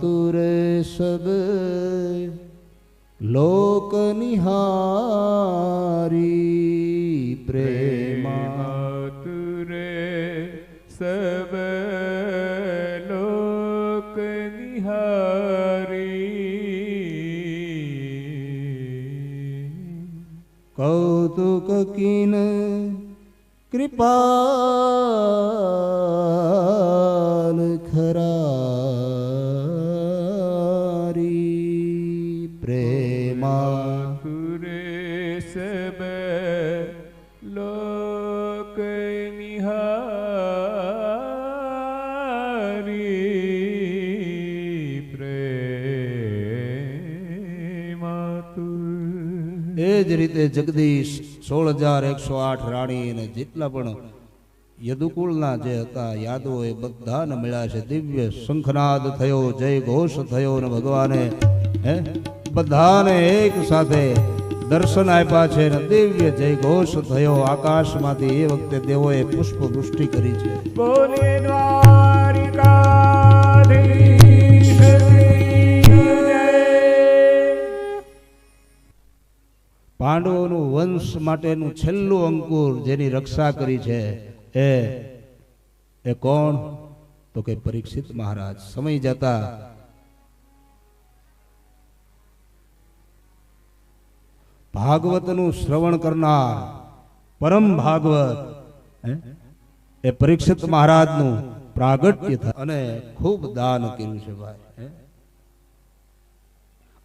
मातुरे सब लोक निहारी प्रेमा मातुरे सब लोक निहारी कौतुक कीन कृपाल खरारी प्रेमा मातुरे सब लोक निहारी પ્રેમાતુર એ જ રીતે જગદીશ 16,108 રાણી અને જેટલા પણ યદુકુળના જે હતા યાદવો એ બધાને મળ્યા છે. દિવ્ય શંખનાદ થયો, જય ઘોષ થયો અને ભગવાને બધાને એક સાથે દર્શન આપ્યા છે અને દિવ્ય જય ઘોષ થયો. આકાશમાંથી એ વખતે દેવોએ પુષ્પ વૃષ્ટિ કરી છે. બોલે દ્વારિકાધીશ પાંડવોનું વંશ માટેનું છેલ્લું અંકુર જેની રક્ષા કરી છે એ કોણ? તો કે પરીક્ષિત મહારાજ. સમય જતા ભાગવતનું શ્રવણ કરનાર પરમ ભાગવત એ પરીક્ષિત મહારાજનું પ્રાગટ્ય થાય અને ખૂબ દાન કર્યું છે ભાઈ.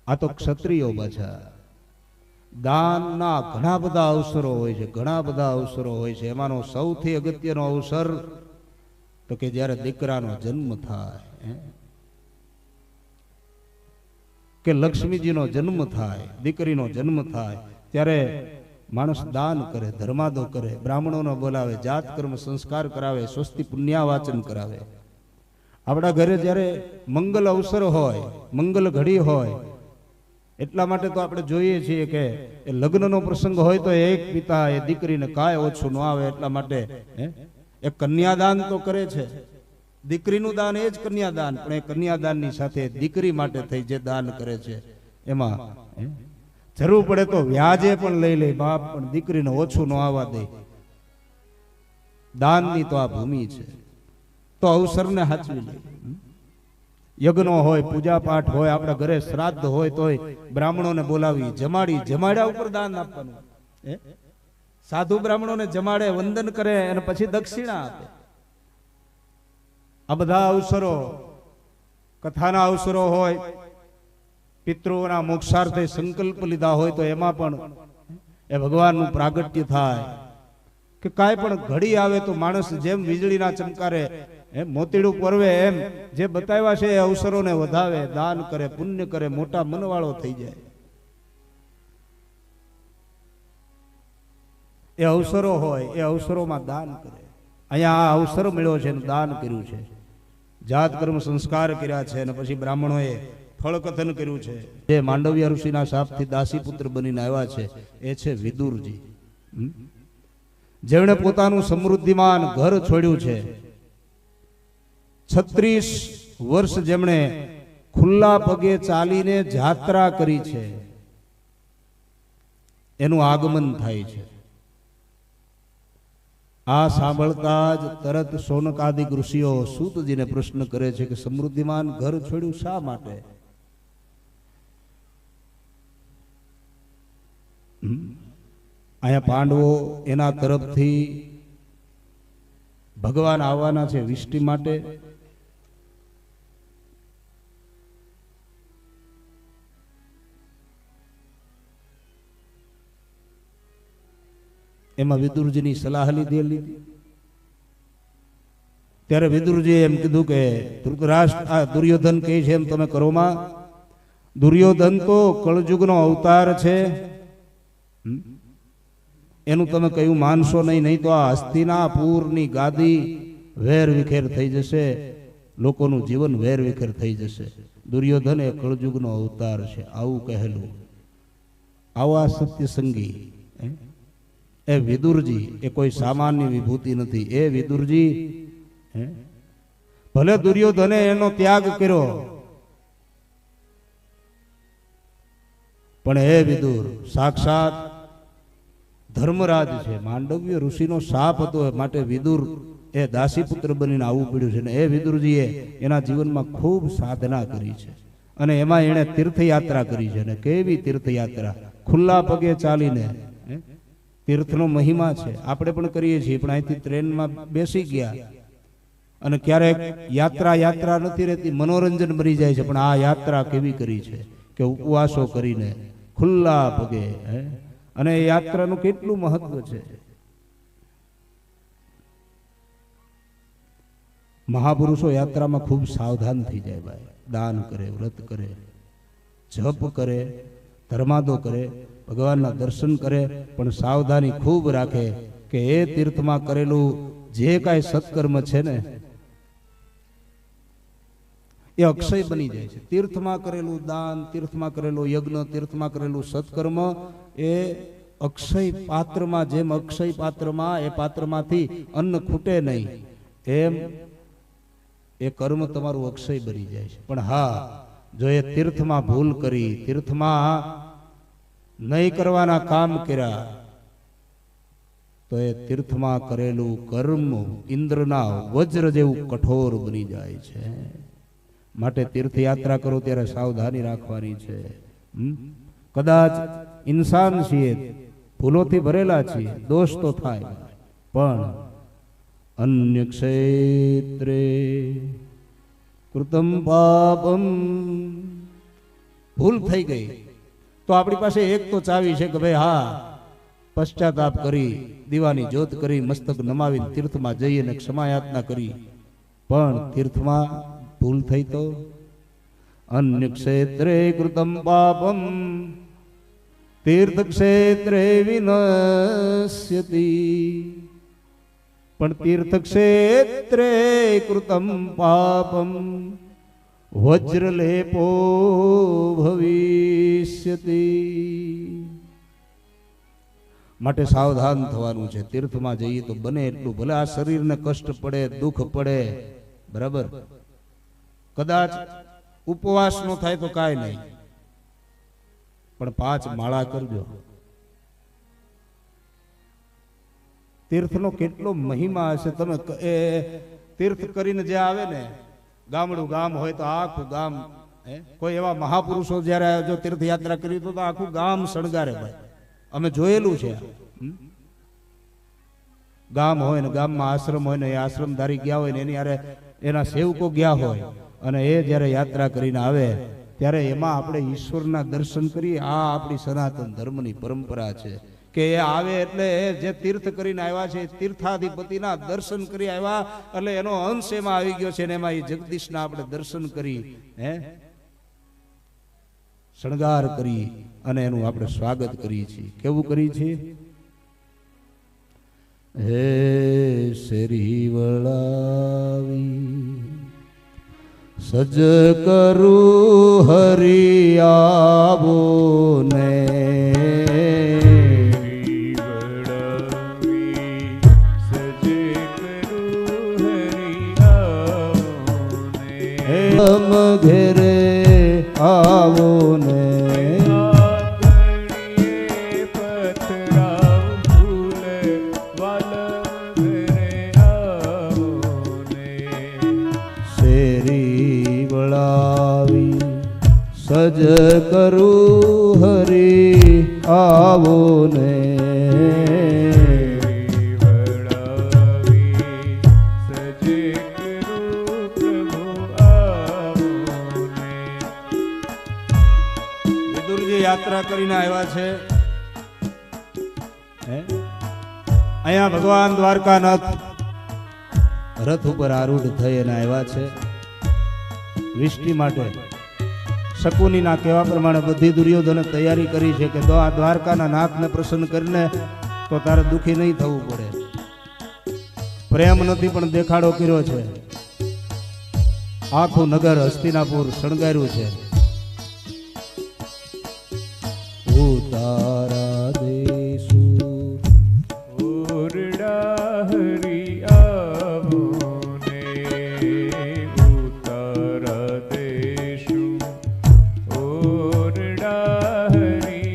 આ તો ક્ષત્રિયો પાછા. દાનના ઘણા બધા અવસરો હોય છે, ઘણા બધા અવસરો હોય છે. એમાંનો સૌથી અગત્યનો અવસર તો કે જ્યારે દીકરાનો જન્મ થાય, કે લક્ષ્મીજીનો જન્મ થાય, દીકરીનો જન્મ થાય, ત્યારે માણસ દાન કરે, ધર્માદો કરે, બ્રાહ્મણોને બોલાવે, જાત કર્મ સંસ્કાર કરાવે, સ્વસ્તિ પુણ્યાવાચન કરાવે. આપણા ઘરે જ્યારે મંગલ અવસર હોય, મંગલ ઘડી હોય, એટલા માટે તો આપણે જોઈએ છીએ કે લગ્નનો પ્રસંગ હોય તો એક પિતા એ દીકરીને કાંઈ ઓછું ન આવે એટલા માટે એ કન્યાદાન તો કરે છે. દીકરીનું દાન એ જ કન્યાદાન, પણ એ કન્યાદાનની સાથે દીકરી માટે થઈ જે દાન કરે છે એમાં જરૂર પડે તો વ્યાજે પણ લઈ લે બાપ, પણ દીકરીને ઓછું ન આવવા દે. દાનની તો આ ભૂમિ છે. તો અવસરને સાચવી લે. યજ્ઞ હોય, પૂજા પાઠ હોય, આપણા ઘરે શ્રાદ્ધ હોય તોય બ્રાહ્મણોને બોલાવી જમાડ્યા ઉપર દાન આપવાનું. સાધુ બ્રાહ્મણોને જમાડે, વંદન કરે અને પછી દક્ષિણા આપે. આ બધા અવસરો, કથાના અવસરો હોય, પિતૃઓના મોક્ષાર્થે સંકલ્પ લીધા હોય તો એમાં પણ એ ભગવાનનું પ્રાગટ્ય થાય. કે કાંઈ પણ ઘડી આવે તો માણસ જેમ વીજળીના ચમકારે મોતીડું પરવે એમ જે બતાવ્યા છે એ અવસરોને વધાવે, દાન કરે, પુણ્ય કરે, મોટા મનવાળો થઈ જાય. એ અવસરો હોય એ અવસરોમાં દાન કરે. અહીંયા આ અવસર મળ્યો છે, દાન કર્યું છે, જાત કર્મ સંસ્કાર કર્યા છે અને પછી બ્રાહ્મણોએ ફળકથન કર્યું છે. જે માંડવ્ય ઋષિના શાપથી દાસીપુત્ર બનીને આવ્યા છે એ છે વિદુરજી, જેમણે પોતાનું સમૃદ્ધિમાન ઘર છોડ્યું છે. 36 વર્ષ જેમણે ખુલ્લા પગે ચાલીને જાત્રા કરી છે, એનું આગમન થાય છે. આ સાંભળતા જ તરત શૌનકાદિક ઋષિઓ સૂતજીને પ્રશ્ન કરે છે કે સમૃદ્ધિમાન ઘર છોડ્યું શા માટે? અહીંયા પાંડવો એના તરફથી ભગવાન આવવાના છે વિષ્ટિ માટે. એમાં વિદુરજીની સલાહ લીધી. ત્યારે વિદુરજીએ એમ કીધું કે ધૃતરાષ્ટ્ર આ દુર્યોધન કહે છે એમ તમે કરોમાં. દુર્યોધન તો કળયુગનો અવતાર છે, એનું તમે કયું માનશો નહીં તો આ હસ્તિનાપુરની ગાદી વેર વિખેર થઈ જશે, લોકોનું જીવન વેર વિખેર થઈ જશે. દુર્યોધન એ કળયુગનો અવતાર છે આવું કહેલું. આવા સત્ય સંગી એ વિદુરજી એ કોઈ સામાન્ય વિભૂતિ નથી. એ વિદુરજી ભલે દુર્યોધને એનો ત્યાગ કર્યો, પણ હે વિદુર, સાક્ષાત ધર્મરાજ છે, માંડવ્ય ઋષિનો શાપ હતો, માટે વિદુર એ દાસીપુત્ર બનીને આવવું પડ્યું છે. ને એ વિદુરજીએ એના જીવનમાં ખૂબ સાધના કરી છે, અને એમાં એણે તીર્થયાત્રા કરી છે. અને કેવી તીર્થયાત્રા, ખુલ્લા પગે ચાલીને. તીર્થનો મહિમા છે, આપણે પણ કરીએ છીએ, પણ અહીંથી ટ્રેનમાં બેસી ગયા અને ક્યારેક યાત્રા નથી રહેતી, મનોરંજન બની જાય છે. પણ આ યાત્રા કેવી કરી છે કે ઉપવાસો કરીને ખુલ્લા પગે, અને એ યાત્રાનું કેટલું મહત્વ છે. મહાપુરુષો યાત્રામાં ખૂબ સાવધાન થઈ જાય ભાઈ. દાન કરે, વ્રત કરે, જપ કરે, ધર્માદો કરે, ભગવાનના દર્શન કરે, પણ સાવધાની ખૂબ રાખે કે એ તીર્થમાં કરેલું જે કાંઈ સત્કર્મ છે ને એ અક્ષય બની જાય છે. તીર્થમાં કરેલું દાન, તીર્થમાં કરેલું યજ્ઞ, તીર્થમાં કરેલું સત્કર્મ એ અક્ષય પાત્રમાં, જેમ અક્ષય પાત્રમાં એ પાત્રમાંથી અન્ન ખૂટે નહીં, એમ એ કર્મ તમારું અક્ષય બની જાય છે. પણ હા, જો એ તીર્થમાં ભૂલ કરી, તીર્થમાં નહીં કરવાના કામ કર્યા, તો એ તીર્થમાં કરેલું કર્મ ઇન્દ્રના વજ્ર જેવું કઠોર બની જાય છે. માટે તીર્થયાત્રા કરો ત્યારે સાવધાની રાખવાની છે. કદાચ ઇન્સાન છીએ, ભૂલોથી ભરેલા છીએ, દોષ તો થાય, પણ અન્ય ક્ષેત્રે કૃતમ પાપમ, ભૂલ થઈ ગઈ તો આપણી પાસે એક તો ચાવી છે કે ભાઈ હા, પશ્ચાતાપ કરી, દીવાની જ્યોત કરી, મસ્તક નમાવીને તીર્થમાં જઈએ ને ક્ષમાયાતના કરી. પણ તીર્થમાં ભૂલ થઈ તો અન્ય ક્ષેત્રે કૃતમ પાપમ તીર્થ ક્ષેત્રે વિનશ્યતિ. પણ તીર્થ ક્ષેત્રે કૃતમ પાપમ વજ્રલેપો ભવિષ્યતિ. માટે સાવધાન થવાનું છે. તીર્થમાં જઈએ તો બને એટલું, ભલે આ શરીરને કષ્ટ પડે, દુઃખ પડે, બરાબર, કદાચ ઉપવાસ નો થાય તો કાંઈ નહીં, પણ 5 માળા કરજો. તીર્થનો કેટલો મહિમા હશે. તમે એ તીર્થ કરીને જે આવે ને, ગામડું ગામ હોય તો આખું ગામ, કોઈ એવા મહાપુરુષો જયારે જો તીર્થયાત્રા કરી તો આખું ગામ શણગારે ભાઈ. અમે જોયેલું છે. ગામ હોય ને ગામમાં આશ્રમ હોય ને, એ આશ્રમધારી ગયા હોય ને એની હારે એના સેવકો ગયા હોય, અને એ જ્યારે યાત્રા કરીને આવે ત્યારે એમાં આપણે ઈશ્વરના દર્શન કરીએ. આ આપણી સનાતન ધર્મની પરંપરા છે કે એ આવે એટલે જે તીર્થ કરીને આવ્યા છે, તીર્થાધિપતિના દર્શન કરી આવ્યા, એટલે એનો અંશ એમાં આવી ગયો છે, ને એમાં એ જગદીશના આપણે દર્શન કરી, શણગાર કરી અને એનું આપણે સ્વાગત કરીએ છીએ. કેવું કરીએ છીએ? હે શેરી વળાવી સજ કરું હરિ આવો ને, ઘેરે આવો ને, શેરી વળાવી સજ કરું હરિ આવો ને, યાત્રા કરીને આવ્યા છે. અહીંયા ભગવાન દ્વારકાનાથ રથ ઉપર આરૂઢ થઈ અને આવ્યા છે વિષ્ટિ માટે. શકુનીના કહેવા પ્રમાણે બધી દુર્યોધને તૈયારી કરી છે કે આ દ્વારકાના નાથને પ્રસન્ન કરીને તો તારે દુઃખી નહીં થવું પડે. પ્રેમ નથી પણ દેખાડો કર્યો છે. આખું નગર હસ્તિનાપુર શણગાર્યું છે. તારા દેશુ ઓરડા હરી આવો ને, ઉતારા દેશુ ઓરડા હરી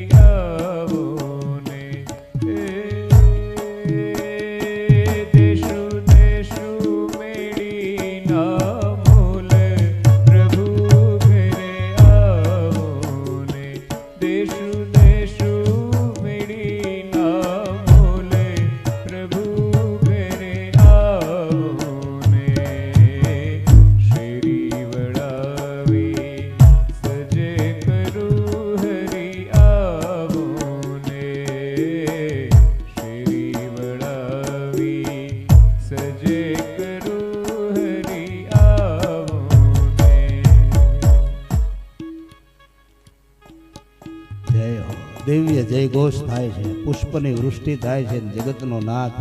દિવ્ય જયઘોષ થાય છે, પુષ્પની વૃષ્ટિ થાય છે, જગતનો નાથ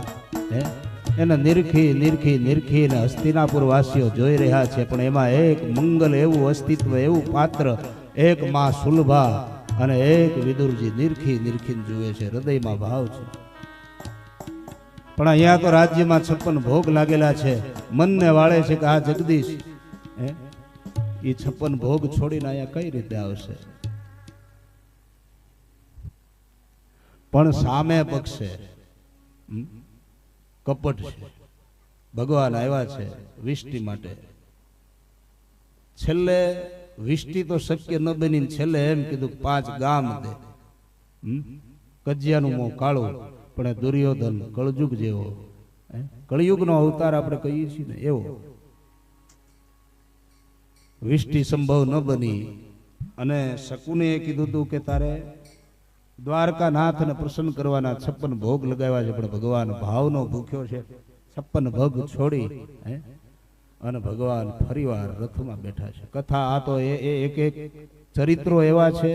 એને નિરખી નિરખી નિરખી ને હસ્તિનાપુર વાસીઓ જોઈ રહ્યા છે, પણ એમાં એક મંગલ એવું અસ્તિત્વ, એવું પાત્ર, એક માં સુલભા અને એક વિદુરજી નિરખી નિરખીને જુએ છે, હૃદયમાં ભાવ છે. પણ અહીંયા તો રાજ્યમાં 56 ભોગ લાગેલા છે, મનને વાળે છે કે આ જગદીશ એ 56 ભોગ છોડીને અહીંયા કઈ રીતે આવશે? પણ સામે પક્ષે કપટ છે. ભગવાન આવ્યા છે વિષ્ટિ માટે. છેલ્લે વિષ્ટિ તો શક્ય ન બની, છેલ્લે એમ કીધું 5 ગામ દે. કજિયાનું મોં કાળું, પણ દુર્યોધન કળયુગ જેવો, કળયુગનો અવતાર આપણે કહીએ છીએ ને એવો. વિષ્ટિ સંભવ ન બની અને શકુને કીધું હતું કે તારે દ્વારકાનાથને પ્રસન્ન કરવાના 56 ભોગ લગાવ્યા છે, પણ ભગવાન ભાવનો ભૂખ્યો છે. 56 ભોગ છોડી અને ભગવાન ફરીવાર રથમાં બેઠા છે. કથા આ તો એક એક ચરિત્રો એવા છે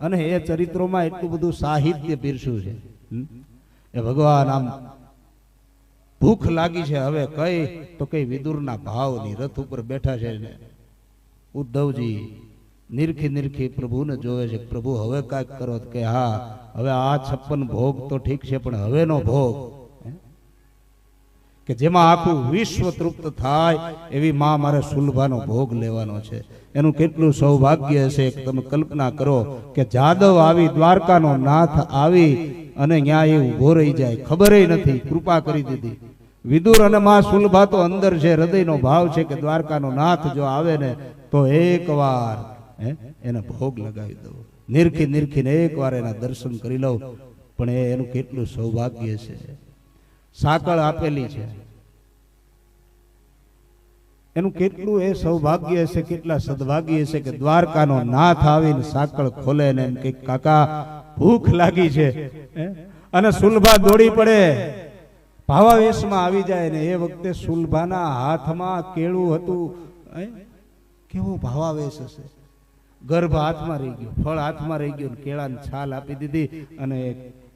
અને એ ચરિત્રોમાં એટલું બધું સાહિત્ય પીરસ્યું છે. એ ભગવાન આમ ભૂખ લાગી છે, હવે કઈ તો કઈ વિદુરના ભાવની રથ ઉપર બેઠા છે ને ઉદ્ધવજી નિરખી નિરખી પ્રભુને જોવે છે. પ્રભુ હવે કાંઈક કરો કે હા, હવે આ 56 ભોગ તો ઠીક છે, પણ હવેનો ભોગ કે જેમાં આખું વિશ્વ તૃપ્ત થાય એવી માં મારે સુલભાનો ભોગ લેવાનો છે. એનું કેટલું સૌભાગ્ય હશે. તમે કલ્પના કરો કે જાદવ આવી, દ્વારકાનો નાથ આવી અને ન્યાય એ ઉભો રહી જાય, ખબર નથી, કૃપા કરી દીધી. વિદુર અને માં સુલભા તો અંદર છે, હૃદયનો ભાવ છે કે દ્વારકાનો નાથ જો આવે ને તો એકવાર એને ભોગ લગાવી દઉં, નિરખી નિરખીને એકવાર એના દર્શન કરી લઉં. પણ એનું કેટલું સૌભાગ્ય છે. સાકળ આપેલી છે, એનું કેટલું એ સૌભાગ્ય હશે, કેટલા સદભાગ્ય હશે કે દ્વારકાનો નાથ આવીને સાકળ ખોલે ને એમ કે કાકા ભૂખ લાગી છે. અને સુલભા દોડી પડે, ભાવાવેશમાં આવી જાય ને એ વખતે સુલભાના હાથમાં કેળું હતું. કેવો ભાવાવેશ હશે! ગર્ભ હાથમાં રહી ગયો, ફળ હાથમાં રહી ગયું, કેળાની છાલ આપી દીધી અને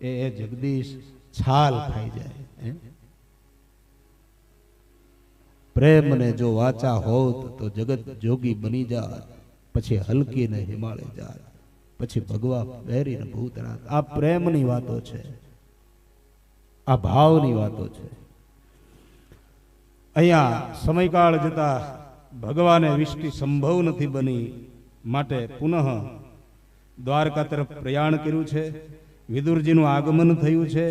એ જગદીશ છાલ ખાઈ જાય. પ્રેમને જો વાચા હોત તો જગત જોગી બની જાત, પછી હલકી ને હિમાલય જાત, પછી ભગવા પહેરીને ભૂતરાત. આ પ્રેમની વાતો છે, આ ભાવની વાતો છે. અહીંયા સમયકાળ જતા ભગવાને વિષ્ટિ સંભવ નથી બની, માટે પુનઃ દ્વારકા તરફ પ્રયાણ કર્યું છે. વિદુરજીનું આગમન થયું છે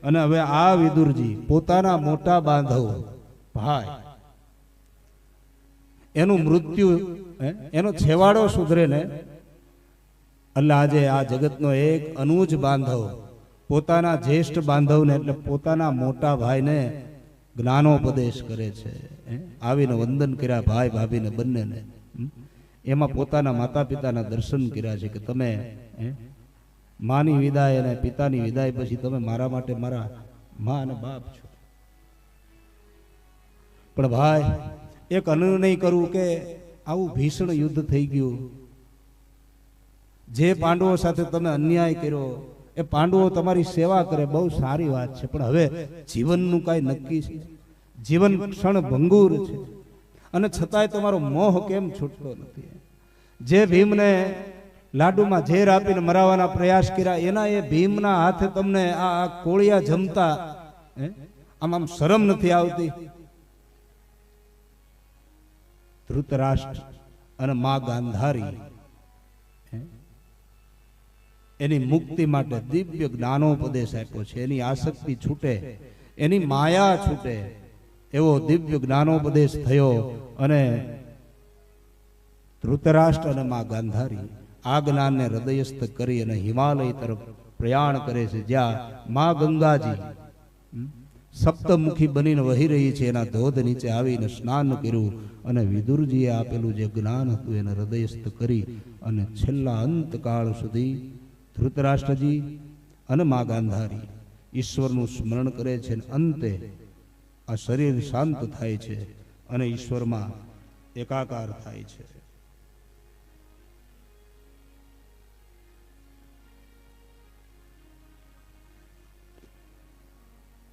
અને હવે આ વિદુરજી પોતાના મોટા બાંધવ ભાઈ એનું મૃત્યુ, એનો છેવાડો સુધરે ને એટલે આજે આ જગતનો એક અનુજ બાંધવ પોતાના જ્યેષ્ઠ બાંધવને એટલે પોતાના મોટા ભાઈને જ્ઞાનોપદેશ કરે છે. આવીને વંદન કર્યા ભાઈ ભાભીને બંનેને. એમાં પોતાના માતા પિતાના દર્શન કર્યા છે કે તમે માની વિદાય અને પિતાની વિદાય પછી તમે મારા માટે મારા મા અને બાપ છો. પણ ભાઈ એક અનિર્ણય કરવું કે આવું ભીષણ યુદ્ધ થઈ ગયું, જે પાંડવો સાથે તમે અન્યાય કર્યો એ પાંડવો તમારી સેવા કરે, બહુ સારી વાત છે, પણ હવે જીવનનું કાંઈ નક્કી છે? જીવન ક્ષણ ભંગુર છે અને છતાંય તમારો મોહ કેમ છૂટતો નથી? જે ભીમને લાડુમાં ઝેર આપીને મરાવવાના પ્રયાસ કર્યા એના એ ભીમના હાથે તમને આ કોળિયા જમતા આમ શરમ નથી આવતી? ધૃતરાષ્ટ્ર અને મા ગાંધારી એની મુક્તિ માટે દિવ્ય જ્ઞાનોપદેશ આપ્યો છે. એની આસક્તિ છૂટે, એની માયા છૂટે એવો દિવ્ય જ્ઞાનોપદેશ થયો અને ધૃતરાષ્ટ્ર અને મા ગાંધારી આ જ્ઞાનને હૃદયસ્થ કરી અને હિમાલય તરફ પ્રયાણ કરે છે, જ્યાં મા ગંગાજી સપ્તમુખી બનીને વહી રહી છે. એના ધોધ નીચે આવીને સ્નાન કર્યું અને વિદુરજીએ આપેલું જે જ્ઞાન હતું એને હૃદયસ્થ કરી અને છેલ્લા અંતકાળ સુધી ધૃતરાષ્ટ્રજી અને મા ગાંધારી ઈશ્વરનું સ્મરણ કરે છે. અંતે આ શરીર શાંત થાય છે અને ઈશ્વરમાં એકાકાર થાય છે.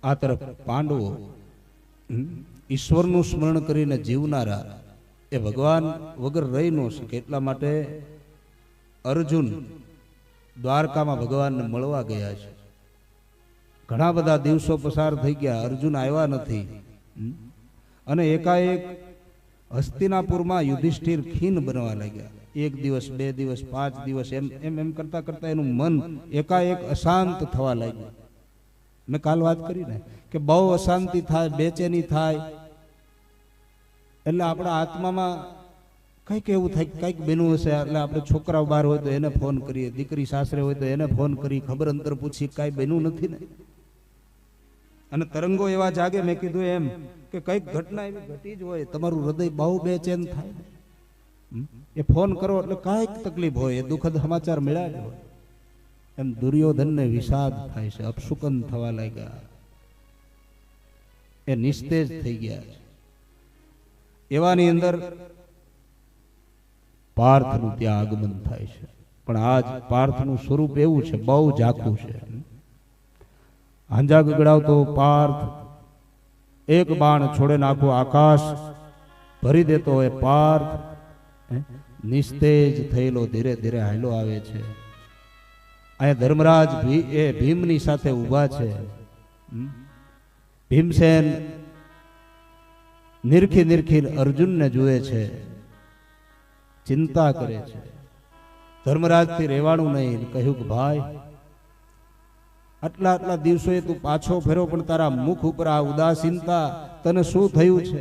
આ તરફ પાંડવો ઈશ્વરનું સ્મરણ કરીને જીવનારા એ ભગવાન વગર રહી ન શકે. એટલા માટે અર્જુન દ્વારકામાં ભગવાનને મળવા ગયા છે. ઘણા બધા દિવસો પસાર થઈ ગયા, અર્જુન આવ્યા નથી. અને એકાએક હસ્તિનાપુરમાં યુધિષ્ઠિર ખીન બનવા લાગ્યા. 1 દિવસ 2 દિવસ 5 દિવસ એમ કરતા કરતા એનું મન એકાએક અશાંત થવા લાગ્યું. મેં કાલ વાત કરી ને કે બહુ અશાંતિ થાય, બેચેની થાય, એટલે આપણા આત્મામાં કંઈક એવું થાય, કંઈક બન્યું હશે. એટલે આપણે છોકરાઓ બહાર હોય તો એને ફોન કરીએ, દીકરી સાસરે હોય તો એને ફોન કરી, ખબર અંતર પૂછી, કાંઈ બન્યું નથી ને. અને તરંગો એવા જાગે, મેં કીધું એમ કે કંઈક ઘટના એવી ઘટી જ હોય, તમારું હૃદય બહુ બેચેન થાય. એ ફોન કરો એટલે કાંઈક તકલીફ હોય, એ દુઃખદ સમાચાર મળ્યા જ હોય. એમ દુર્યોધનને વિષાદ થાય છે, અપશુકન થવા લાગ્યા, એ નિસ્તેજ થઈ ગયા છે. એવાની અંદર પાર્થનું ત્યાં આગમન થાય છે. પણ આજ પાર્થનું સ્વરૂપ એવું છે, બહુ ઝાખું છે. હાંજા ગગડાવતો પાર્થ એક બાણ છોડે નાખો, આકાશ ભરી દેતો હોય પાર્થ નિસ્તેજ થયેલો ધીરે ધીરે હાલો આવે છે. અહીંયા ધર્મરાજ એ ભીમની સાથે ઊભા છે. ભીમસેન નિરખી નિરખી અર્જુનને જુએ છે, ચિંતા કરે છે. ધર્મરાજથી રહેવાનું નહીં. કહ્યું કે ભાઈ, આટલા દિવસોએ તું પાછો ફેરો, પણ તારા મુખ ઉપર આ ઉદાસીનતા, તને શું થયું છે?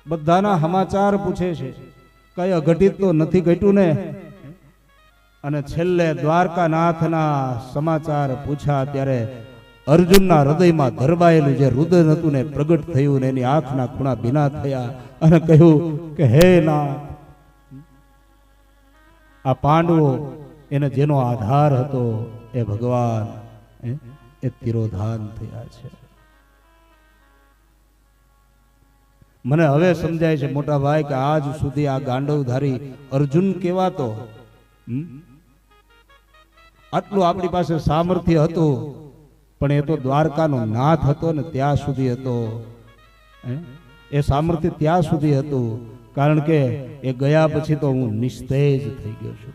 બધાના સમાચાર પૂછે છે, કઈ અઘટિત તો નથી ઘટ્યું ને? અને છેલ્લે દ્વારકાનાથના સમાચાર પૂછ્યા ત્યારે અર્જુનના હૃદયમાં ધરબાયેલું જે રુદન હતું ને પ્રગટ થયું, ને એની આંખના ખૂણા ભીના થયા અને કહ્યું કે હે નાથ, આ પાંડવો એને જેનો આધાર હતો એ ભગવાન એ તિરોધાન થયા છે. મને હવે સમજાય છે મોટા ભાઈ કે આજ સુધી આ ગાંડવધારી અર્જુન કહેવાતો, આટલું આપણી પાસે સામર્થ્ય હતું, પણ એ તો દ્વારકાનો નાથ હતો ને ત્યાં સુધી હતો. એ સામર્થ્ય ત્યાં સુધી હતું, કારણ કે એ ગયા પછી તો હું નિસ્તેજ થઈ ગયો છું.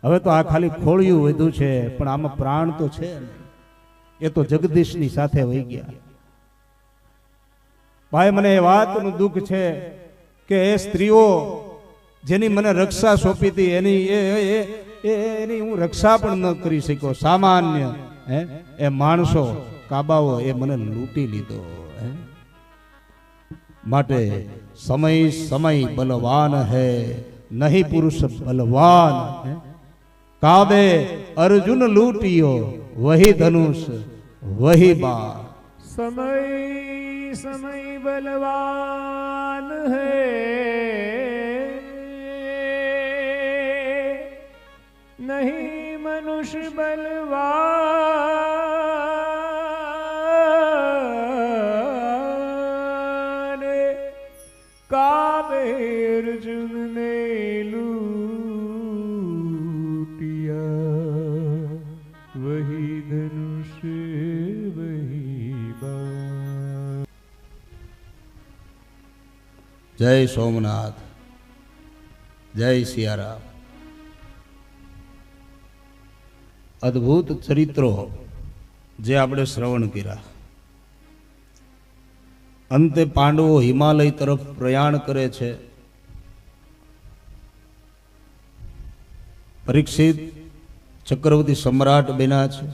હવે તો આ ખાલી ખોળિયું વધ્યું છે, પણ આમાં પ્રાણ તો છે. એ તો જગદીશની સાથે વહી ગયા. ભાઈ, મને એ વાતનું દુઃખ છે કે એ સ્ત્રીઓ જેની મને રક્ષા સોંપી હતી, એની હું રક્ષા પણ ન કરી શક્યો. સામાન્ય એ માણસો, કાબાઓ, એ મને લૂંટી લીધો. માટે સમય બલવાન હૈ, નહીં પુરુષ બલવાન. કાબે અર્જુન લૂંટિયો, વહી ધનુષ વહી બાણ. समय बलवान है, नहीं मनुष्य बलवान. काबे अर्जुन ने लूटिया, वही धनुष वही बाण. જય સોમનાથ, જય સિયારામ. અદ્ભુત ચરિત્રો જે આપણે શ્રવણ કર્યા. અંતે પાંડવો હિમાલય તરફ પ્રયાણ કરે છે. પરીક્ષિત ચક્રવર્તી સમ્રાટ બન્યા છે,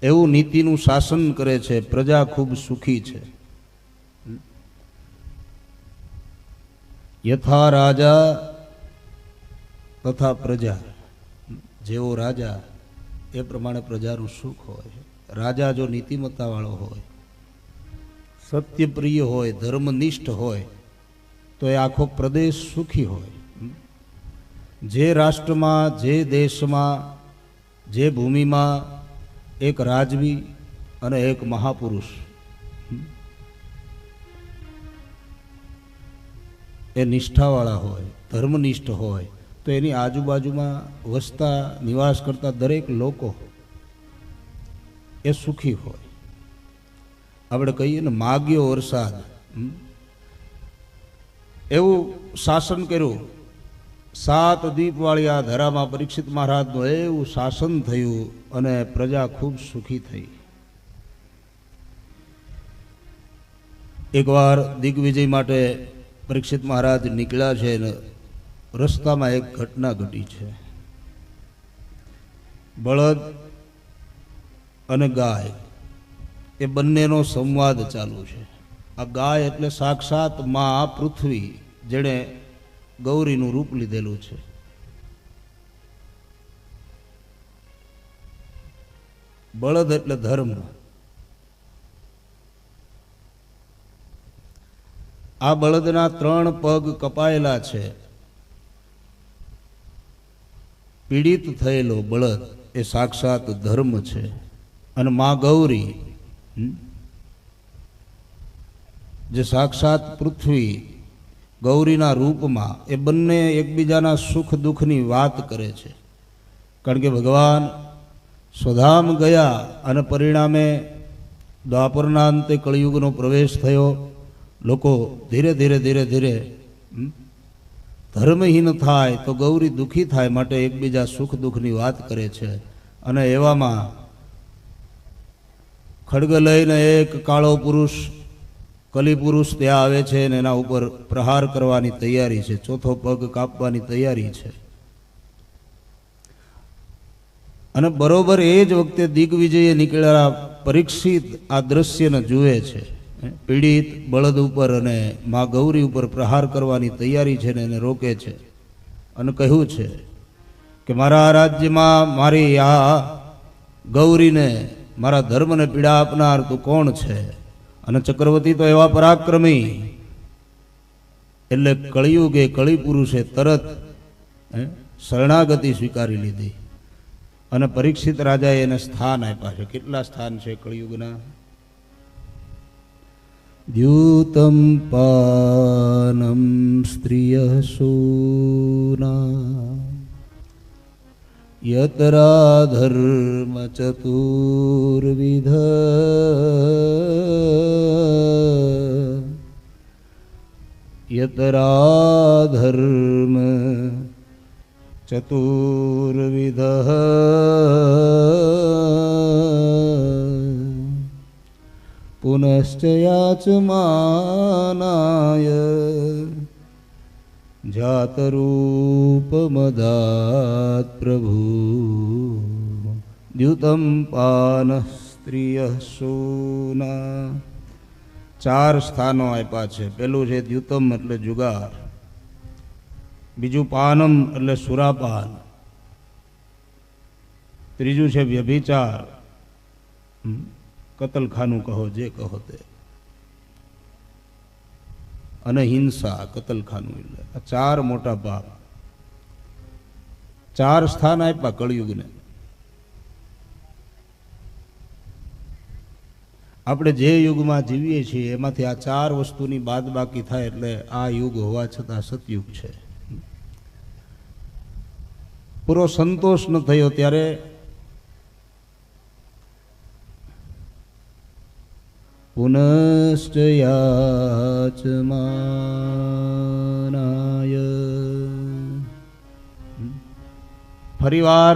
એવું નીતિનું શાસન કરે છે. પ્રજા ખૂબ સુખી છે. યથા રાજા તથા પ્રજા, જેવો રાજા એ પ્રમાણે પ્રજાનું સુખ હોય. રાજા જો નીતિમત્તા વાળો હોય, સત્યપ્રિય હોય, ધર્મનિષ્ઠ હોય, તો એ આખો પ્રદેશ સુખી હોય. જે રાષ્ટ્રમાં, જે દેશમાં, જે ભૂમિમાં એક રાજવી અને એક મહાપુરુષ એ નિષ્ઠાવાળા હોય, ધર્મનિષ્ઠ હોય, તો એની આજુબાજુમાં વસતા નિવાસ કરતા દરેક લોકો એ સુખી હોય. આપણે કહીએ ને માગ્યો વરસાદ, એવું શાસન કર્યું. 7 દીપવાળી આ ધરામાં પરીક્ષિત મહારાજનું એવું શાસન થયું અને પ્રજા ખૂબ સુખી થઈ. એકવાર દિગ્વિજય માટે પરીક્ષિત મહારાજ નીકળ્યા છે અને રસ્તામાં એક ઘટના ઘટી છે. બળદ અને ગાય એ બંનેનો સંવાદ ચાલુ છે. આ ગાય એટલે સાક્ષાત મા પૃથ્વી, જેણે ગૌરીનું રૂપ લીધેલું છે. બળદ એટલે ધર્મ. આ બળદના 3 પગ કપાયેલા છે. પીડિત થયેલો બળદ એ સાક્ષાત ધર્મ છે. અને મા ગૌરી જે સાક્ષાત પૃથ્વી ગૌરીના રૂપમાં, એ બંને એકબીજાના સુખ દુઃખની વાત કરે છે. કારણ કે ભગવાન સ્વધામ ગયા અને પરિણામે દ્વાપરના અંતે કળિયુગનો પ્રવેશ થયો. લોકો ધીરે ધીરે ધર્મહીન થાય તો ગૌરી દુઃખી થાય, માટે એકબીજા સુખ દુઃખની વાત કરે છે. અને એવામાં ખડગ લઈને એક કાળો પુરુષ, કલી પુરુષ ત્યાં આવે છે અને એના ઉપર પ્રહાર કરવાની તૈયારી છે. 4થો પગ કાપવાની તૈયારી છે. અને બરોબર એ જ વખતે દિગ્વિજયે નીકળેલા પરીક્ષિત આ દ્રશ્યને જુએ છે. પીડિત બળદ ઉપર અને મા ગૌરી ઉપર પ્રહાર કરવાની તૈયારી છે ને એને રોકે છે. અને કહ્યું છે કે મારા રાજ્યમાં મારી આ ગૌરીને, મારા ધર્મને પીડા આપનાર તું કોણ છે? અને ચક્રવર્તી તો એવા પરાક્રમી, એટલે કળિયુગે કળી પુરુષે તરત શરણાગતિ સ્વીકારી લીધી. અને પરીક્ષિત રાજાએ એને સ્થાન આપ્યા છે. કેટલા સ્થાન છે કળિયુગના? દ્યુતમ પાનમ સ્ત્રિયઃ સૂના યતરા ધર્મ ચતુર્વિધ યતરા ધર્મ ચતુર્વિધ પુનશ્ચ યાચમાનાય જાતરૂપમદાત પ્રભુ દ્યુતમ પાન સ્ત્રિયઃ સૂના. 4 સ્થાનો આપ્યા છે. પેલું છે દ્યુતમ એટલે જુગાર, બીજું પાનમ એટલે સુરાપાન, ત્રીજું છે વ્યભિચાર, કતલખાનું કહો જે કહો તે, અને હિંસા, કતલખાનું. એટલે આ 4 મોટા પાપ. 4 સ્થાન આપ્યા કળિયુગને. આપણે જે યુગમાં જીવીએ છીએ એમાંથી આ 4 વસ્તુની બાદબાકી થાય એટલે આ યુગ હોવા છતાં સતયુગ છે. પૂરો સંતોષ ન થયો ત્યારે પુનશ્ચ યાચમાનાય, ફરીવાર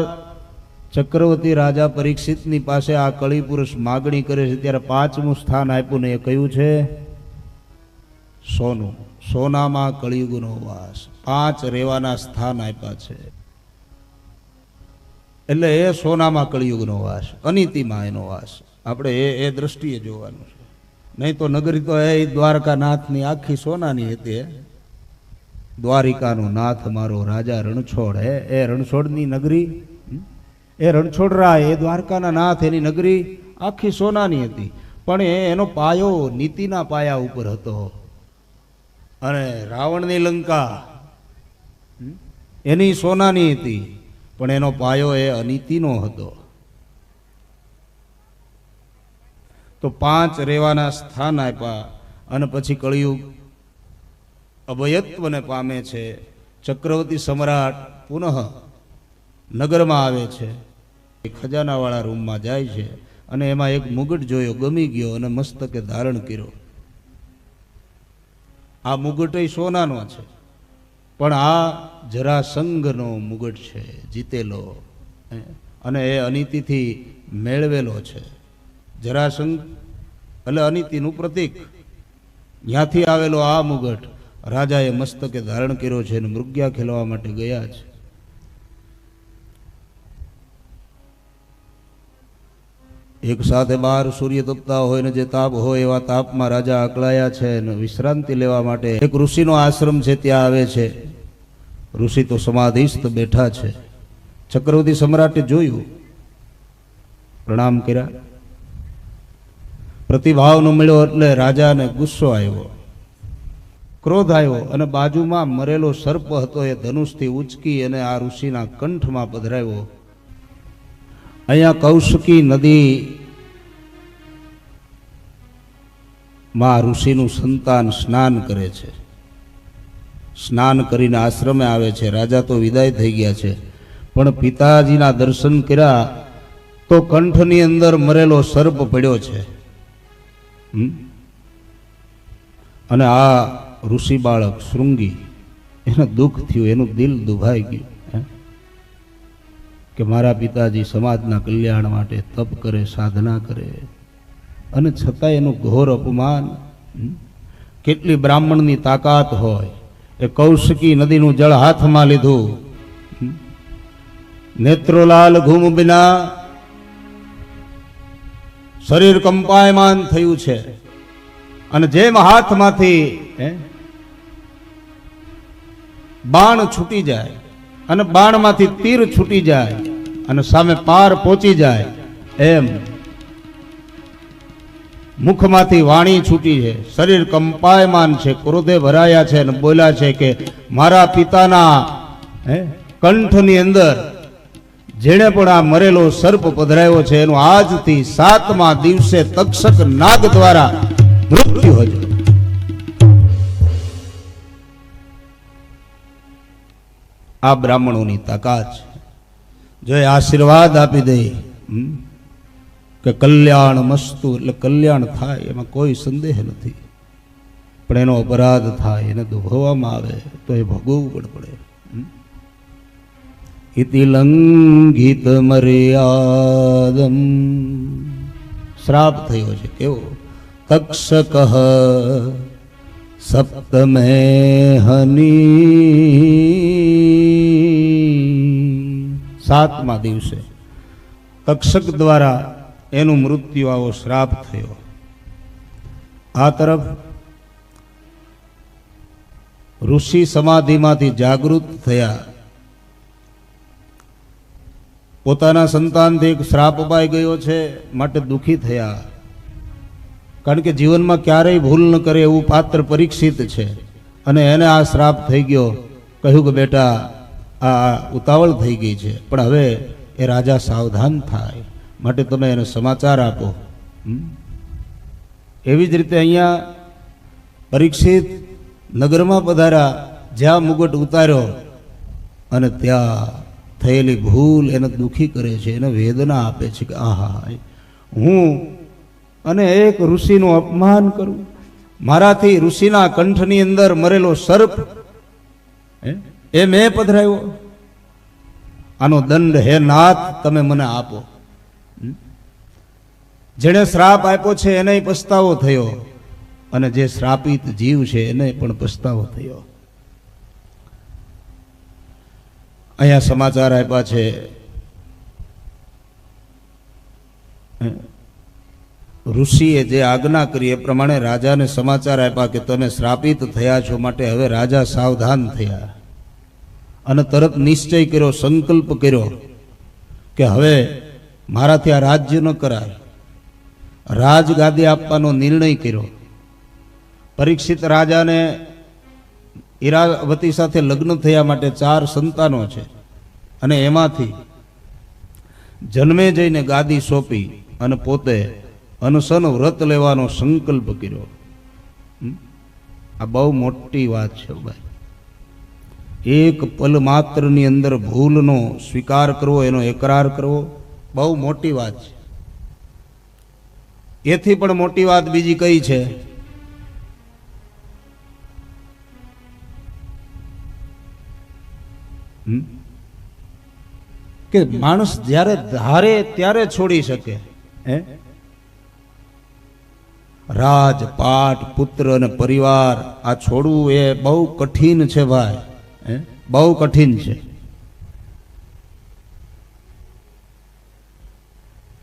ચક્રવર્તી રાજા પરીક્ષિતની પાસે આ કળી પુરુષ માગણી કરે છે. ત્યારે 5મું સ્થાન આપ્યું ને એ કયું છે? સોનું. સોનામાં કળિયુગનો વાસ. 5 રહેવાના સ્થાન આપ્યા છે. એટલે એ સોનામાં કળિયુગનો વાસ, અનિતિમાં એનો વાસ. આપણે એ દ્રષ્ટિએ જોવાનું છે. નહીં તો નગરી તો એ દ્વારકાનાથની આખી સોનાની હતી. દ્વારિકાનો નાથ મારો રાજા રણછોડ, એ રણછોડની નગરી, એ રણછોડરાય, એ દ્વારકાના નાથ, એની નગરી આખી સોનાની હતી. પણ એનો પાયો નીતિના પાયા ઉપર હતો. અને રાવણની લંકા એની સોનાની હતી, પણ એનો પાયો એ અનીતિનો હતો. તો 5 રહેવાના સ્થાન આપ્યા. અને પછી કળિયુગ અભયત્વને પામે છે. ચક્રવર્તી સમ્રાટ પુનઃ નગરમાં આવે છે. ખજાનાવાળા રૂમમાં જાય છે અને એમાં એક મુગટ જોયો, ગમી ગયો અને મસ્તકે ધારણ કર્યો. આ મુગટ સોનાનો છે, પણ આ જરાસંઘનો મુગટ છે, જીતેલો, અને એ અનિતિથી મેળવેલો છે. જરાસંઘ એટલે અનિતિનું પ્રતીક. ત્યાંથી આવેલો આ મુગટ રાજાએ મસ્તકે ધારણ કર્યો છે અને મૃગ્યા ખેલવા માટે ગયા છે. એક સાથે 12 સૂર્ય તપતા હોય ને જે તાપ હોય એવા તાપમાં રાજા અકળાયા છે અને વિશ્રાંતિ લેવા માટે એક ઋષિનો આશ્રમ છે, ત્યાં આવે છે. ઋષિ તો સમાધિસ્થ બેઠા છે. ચક્રવર્તી સમ્રાટે જોયું, પ્રણામ કર્યા. પ્રતિભાવ ન મળ્યો એટલે રાજાને ગુસ્સો આવ્યો, ક્રોધ આવ્યો અને બાજુમાં મરેલો સર્પ હતો એ ધનુષથી ઉચકી અને આ ઋષિના કંઠમાં પધરાવ્યો. અહીંયા કૌશકી નદી માં ઋષિનું સંતાન સ્નાન કરે છે. સ્નાન કરીને આશ્રમે આવે છે. રાજા તો વિદાય થઈ ગયા છે, પણ પિતાજીના દર્શન કર્યા તો કંઠની અંદર મરેલો સર્પ પડ્યો છે. અને આ ઋષિ બાળક શૃંગી, એને દુઃખ થયું, એનું દિલ દુભાઈ ગયું કે મારા પિતાજી સમાજના કલ્યાણ માટે તપ કરે, સાધના કરે, અને છતાં એનું ઘોર અપમાન. કેટલી બ્રાહ્મણની તાકાત હોય! એ કૌશકી નદીનું જળ હાથમાં લીધું, નેત્રોલાલ ઘૂમ બિના શરીર કંપાયમાન થયું છે. અને જેમ હાથમાંથી બાણ છૂટી જાય અને બાણમાંથી તીર છૂટી જાય અને સામે પાર પહોંચી જાય, એમ મુખમાંથી વાણી છૂટી છે. શરીર કંપાયમાન છે, ક્રોધે ભરાયા છે અને બોલ્યા છે કે મારા પિતાના કંઠની અંદર જેણે પણ આ મરેલો સર્પ પધરાયો છે એનું આજથી 7મા દિવસે તક્ષક નાગ દ્વારા મૃત્યુ હશે. આ બ્રાહ્મણોની તાકાત છે. જો એ આશીર્વાદ આપી દે કે કલ્યાણ મસ્તુ, એટલે કલ્યાણ થાય, એમાં કોઈ સંદેહ નથી. પણ એનો અપરાધ થાય, એને દુભવવામાં આવે તો એ ભોગવવું પણ પડે. ઇતિ લંઘિત મર્યાદમ, શ્રાપ થયો છે. કેવો? તક્ષક સપ્તમે હની, 7મા દિવસે તક્ષક દ્વારા એનું મૃત્યુ આવો શ્રાપ થયો. આ તરફ ઋષિ સમાધિમાંથી જાગૃત થયા. પોતાના સંતાનથી એક શ્રાપ અપાઈ ગયો છે માટે દુઃખી થયા. કારણ કે જીવનમાં ક્યારેય ભૂલ ન કરે એવું પાત્ર પરીક્ષિત છે, અને એને આ શ્રાપ થઈ ગયો. કહ્યું કે બેટા આ ઉતાવળ થઈ ગઈ છે, પણ હવે એ રાજા સાવધાન થાય માટે તમે એને સમાચાર આપો. એવી જ રીતે અહીંયા પરીક્ષિત નગરમાં પધાર્યા, જ્યાં મુગટ ઉતાર્યો અને ત્યાં થયેલી ભૂલ એને દુઃખી કરે છે, એને વેદના આપે છે કે આહા, હું અને એક ઋષિનું અપમાન કરું, મારાથી ઋષિના કંઠની અંદર મરેલો સર્પ એ મેં પધરાવ્યો, આનો દંડ હે નાથ તમે મને આપો. જેણે શ્રાપ આપ્યો છે એને પસ્તાવો થયો, અને જે શ્રાપિત જીવ છે એને પણ પસ્તાવો થયો. અહીંયા સમાચાર આપ્યા છે, ઋષિએ જે આજ્ઞા કરી એ પ્રમાણે રાજાને સમાચાર આપ્યા કે તમે શ્રાપિત થયા છો, માટે હવે રાજા સાવધાન થયા અને તરત નિશ્ચય કર્યો, સંકલ્પ કર્યો કે હવે મારાથી આ રાજ્ય ન કરાય. રાજગાદી આપવાનો નિર્ણય કર્યો. પરીક્ષિત રાજાને ઈરાવતી સાથે લગ્ન થયા માટે 4 સંતાનો છે, અને એમાંથી જન્મે જઈને ગાદી સોંપી અને પોતે અનશન વ્રત લેવાનો સંકલ્પ કર્યો. આ બહુ મોટી વાત છે ભાઈ. એક પલ માત્રની અંદર ભૂલનો સ્વીકાર કરવો, એનો એકરાર કરવો બહુ મોટી વાત છે. એથી પણ મોટી વાત બીજી કઈ છે? કે માણસ જ્યારે ધારે ત્યારે છોડી શકે. હે, રાજ પાટ પુત્ર અને પરિવાર આ છોડવું એ બહુ કઠિન છે ભાઈ. હે, બહુ કઠિન છે.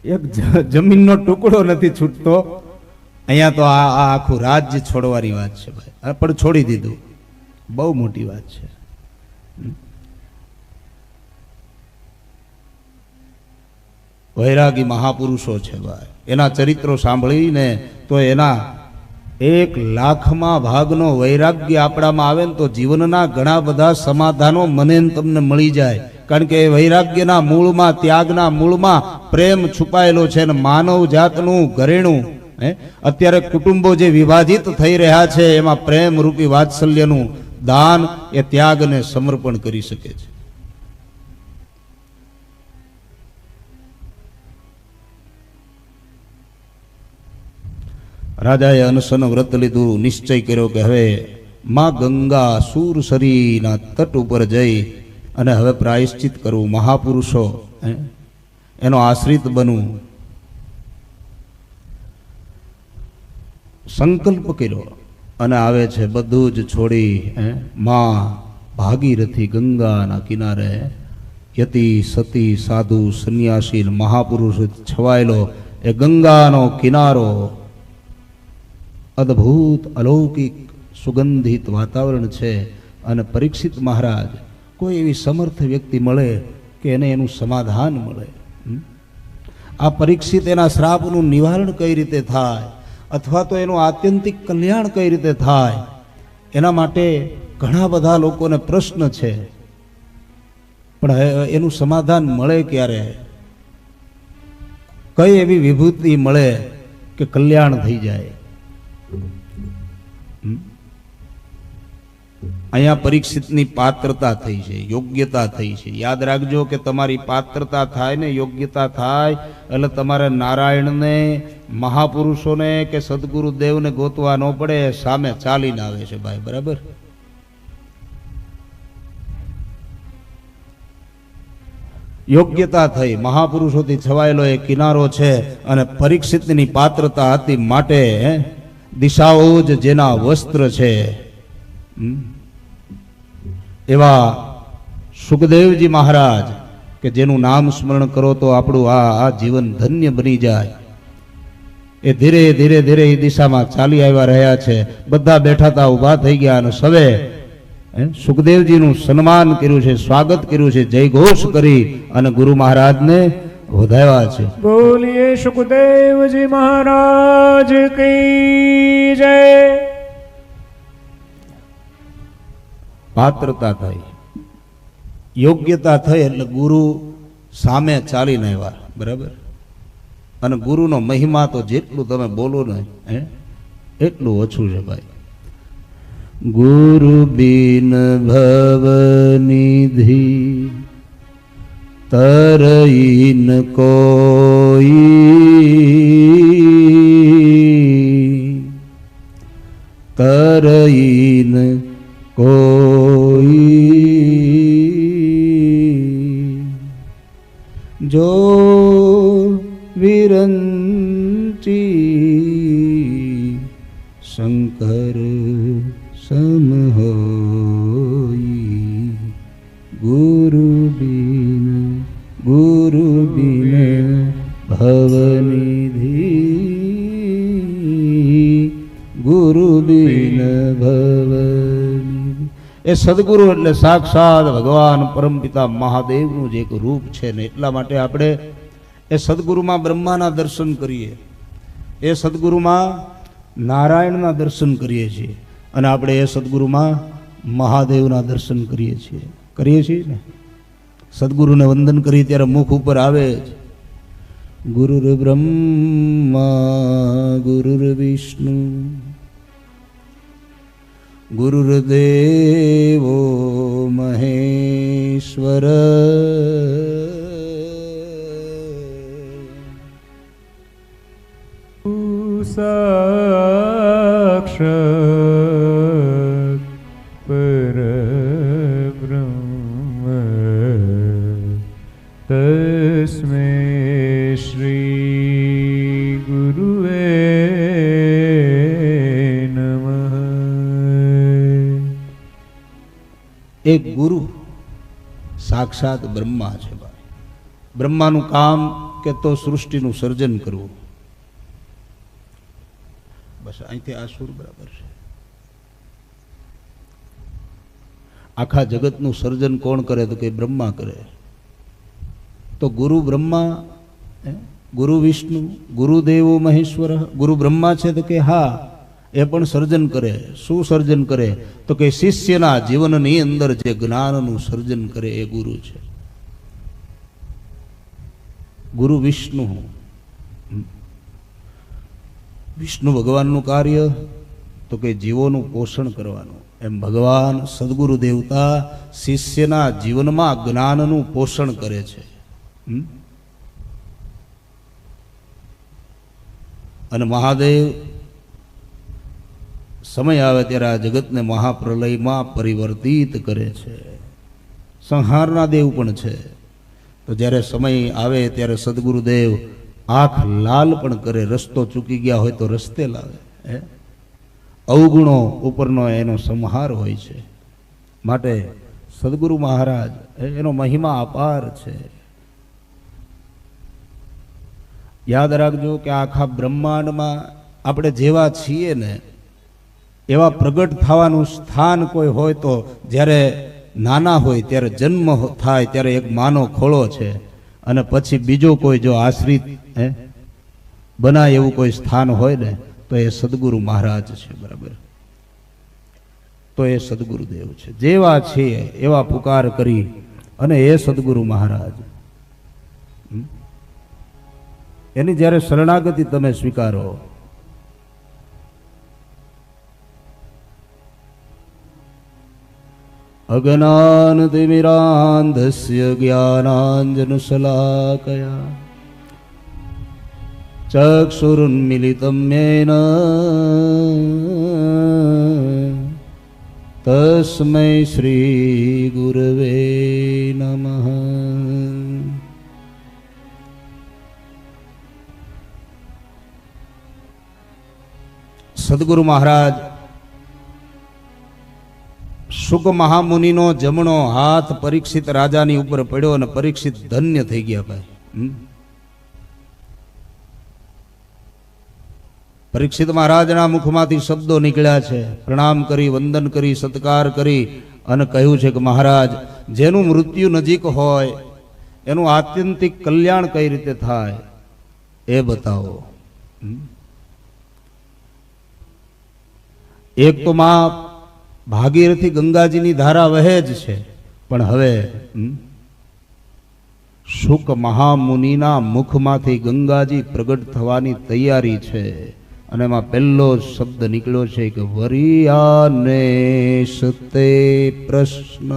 એક જમીનનો ટુકડો નથી છૂટતો. અહીંયા તો આ આખું રાજ્ય છોડવાની વાત છે ભાઈ, પણ છોડી દીધું. બહુ મોટી વાત છે. વૈરાગી મહાપુરુષો છે ભાઈ, એના ચરિત્રો સાંભળીને તો એના 1,00,000માં ભાગનો વૈરાગ્ય આપણામાં આવે ને તો જીવનના ઘણા બધા સમાધાનો મને ને તમને મળી જાય. કારણ કે વૈરાગ્યના મૂળમાં, ત્યાગના મૂળમાં પ્રેમ છુપાયેલો છે. અને માનવ જાતનું ઘરેણું, અત્યારે કુટુંબો જે વિભાજિત થઈ રહ્યા છે એમાં પ્રેમ રૂપી વાત્સલ્યનું દાન એ ત્યાગ અને સમર્પણ કરી શકે છે. રાજાએ અનશન વ્રત લીધું, નિશ્ચય કર્યો કે હવે માં ગંગા સુરસરીના તટ ઉપર જઈ અને હવે પ્રાયશ્ચિત કરવું, મહાપુરુષો એનો આશ્રિત બનવું. સંકલ્પ કર્યો અને આવે છે બધું જ છોડી માં ભાગીરથી ગંગાના કિનારે યતિ સતી સાધુ સંન્યાસી મહાપુરુષ છવાયેલો એ ગંગાનો કિનારો, અદ્ભુત અલૌકિક સુગંધિત વાતાવરણ છે. અને પરીક્ષિત મહારાજ, કોઈ એવી સમર્થ વ્યક્તિ મળે કે એને એનું સમાધાન મળે. આ પરીક્ષિત એના શ્રાપનું નિવારણ કઈ રીતે થાય, અથવા તો એનું આત્યંતિક કલ્યાણ કઈ રીતે થાય, એના માટે ઘણા બધા લોકોને પ્રશ્ન છે. પણ એનું સમાધાન મળે ક્યારે? કઈ એવી વિભૂતિ મળે કે કલ્યાણ થઈ જાય? અહીંયા પરીક્ષિતની પાત્રતા થઈ છે, યોગ્યતા થઈ છે. યાદ રાખજો કે તમારી પાત્રતા થાય ને, યોગ્યતા થાય એટલે તમારે નારાયણને, મહાપુરુષોને કે સદગુરુ દેવને ગોતવા ન પડે, સામે ચાલીને આવે છે ભાઈ. બરાબર? યોગ્યતા થઈ, મહાપુરુષોથી છવાયેલો એ કિનારો છે. અને પરીક્ષિતની પાત્રતા હતી માટે દિશાઓ જ જેના વસ્ત્ર છે એવા સુખદેવજી મહારાજ કે જેનું નામ સ્મરણ કરો તો આપણું આ જીવન ધન્ય બની જાય, એ ધીરે ધીરે ધીરે એ દિશામાં ચાલી આવ્યા રહ્યા છે. બધા બેઠા હતા, ઊભા થઈ ગયા અને સવે સુખદેવજીનું સન્માન કર્યું છે, સ્વાગત કર્યું છે, જય ઘોષ કરી અને ગુરુ મહારાજને વધાવ્યા છે. બોલીએ સુખદેવજી મહારાજ કી જય. પાત્રતા થઈ, યોગ્યતા થઈ એટલે ગુરુ સામે ચાલીને આવ્યા. બરાબર? અને ગુરુનો મહિમા તો જેટલું તમે બોલો ને એટલું ઓછું છે ભાઈ. ગુરુ બિન ભવનિધિ તરઈન કોઈ, તરઈન કોઈ, જો વિરંચી શંકર સમ હોઈ, ગુરુ બિન ભવનિધિ, ગુરુ બિન ભવનિધિ. એ સદગુરુ એટલે સાક્ષાત ભગવાન પરમપિતા મહાદેવનું જે એક રૂપ છે ને, એટલા માટે આપણે એ સદગુરુમાં બ્રહ્માના દર્શન કરીએ, એ સદગુરુમાં નારાયણના દર્શન કરીએ છીએ, અને આપણે એ સદગુરુમાં મહાદેવના દર્શન કરીએ છીએ ને. સદગુરુને વંદન કરી ત્યારે મુખ ઉપર આવે જ ગુરુર બ્રહ્મા ગુરુર વિષ્ણુ ગુરુર્દેવો મહેશ્વર, તસ્મૈ શ્રી ગુરુવે નમઃ. એક ગુરુ સાક્ષાત બ્રહ્મા છે ભાઈ. બ્રહ્માનું કામ કે તો સૃષ્ટિનું સર્જન કરવું. બસ અહીંથી આ સુર બરાબર છે. આખા જગતનું સર્જન કોણ કરે તો કે બ્રહ્મા કરે. તો ગુરુ બ્રહ્મા, ગુરુ વિષ્ણુ, ગુરુદેવો મહેશ્વર. ગુરુ બ્રહ્મા છે તો કે હા, એ પણ સર્જન કરે. શું સર્જન કરે તો કે શિષ્યના જીવનની અંદર જે જ્ઞાનનું સર્જન કરે એ ગુરુ છે. ગુરુ વિષ્ણુ, વિષ્ણુ ભગવાનનું કાર્ય તો કે જીવોનું પોષણ કરવાનું. એમ ભગવાન સદગુરુ દેવતા શિષ્યના જીવનમાં જ્ઞાનનું પોષણ કરે છે. અને મહાદેવ સમય આવે ત્યારે આ જગતને મહાપ્રલયમાં પરિવર્તિત કરે છે. સંહારના દેવ પણ છે. તો જ્યારે સમય આવે ત્યારે સદગુરુદેવ આંખ લાલ પણ કરે. રસ્તો ચૂકી ગયા હોય તો રસ્તે લાવે. અવગુણો ઉપરનો એનો સંહાર હોય છે. માટે સદગુરુ મહારાજ એનો મહિમા અપાર છે. યાદ રાખજો કે આખા બ્રહ્માંડમાં આપણે જેવા છીએ ને એવા પ્રગટ થવાનું સ્થાન કોઈ હોય તો જ્યારે નાના હોય ત્યારે જન્મ થાય ત્યારે એક માનો ખોળો છે, અને પછી બીજો કોઈ જો આશ્રિત બનાય એવું કોઈ સ્થાન હોય ને તો એ સદગુરુ મહારાજ છે. બરાબર, તો એ સદગુરુદેવ છે. જેવા છીએ એવા પુકાર કરી અને એ સદગુરુ મહારાજ એની જ્યારે શરણાગતિ તમે સ્વીકારો, અજ્ઞાનતિમિરાન્ધસ્ય જ્ઞાનાંજનશલાકયા ચક્ષુરુન્મિલિतं येन તસ્મૈ શ્રી ગુરવે નમઃ. સદગુરુ મહારાજ શુક મહામુનિનો જમણો હાથ પરીક્ષિત રાજાની ઉપર પડ્યો અને પરીક્ષિત ધન્ય થઈ ગયા ભાઈ. પરીક્ષિત મહારાજના મુખમાંથી શબ્દો નીકળ્યા છે. પ્રણામ કરી, વંદન કરી, સત્કાર કરી અને કહ્યું છે કે મહારાજ, જેનું મૃત્યુ નજીક હોય એનું આત્યંતિક કલ્યાણ કઈ રીતે થાય એ બતાવો. એક તો માં ભાગીરથી ગંગાજીની ધારા વહે જ છે, પણ હવે શુક મહામુનિના મુખમાંથી ગંગાજી પ્રગટ થવાની તૈયારી છે. અને એમાં પહેલો શબ્દ નીકળ્યો છે કે વરિયાને સતે પ્રશ્ન.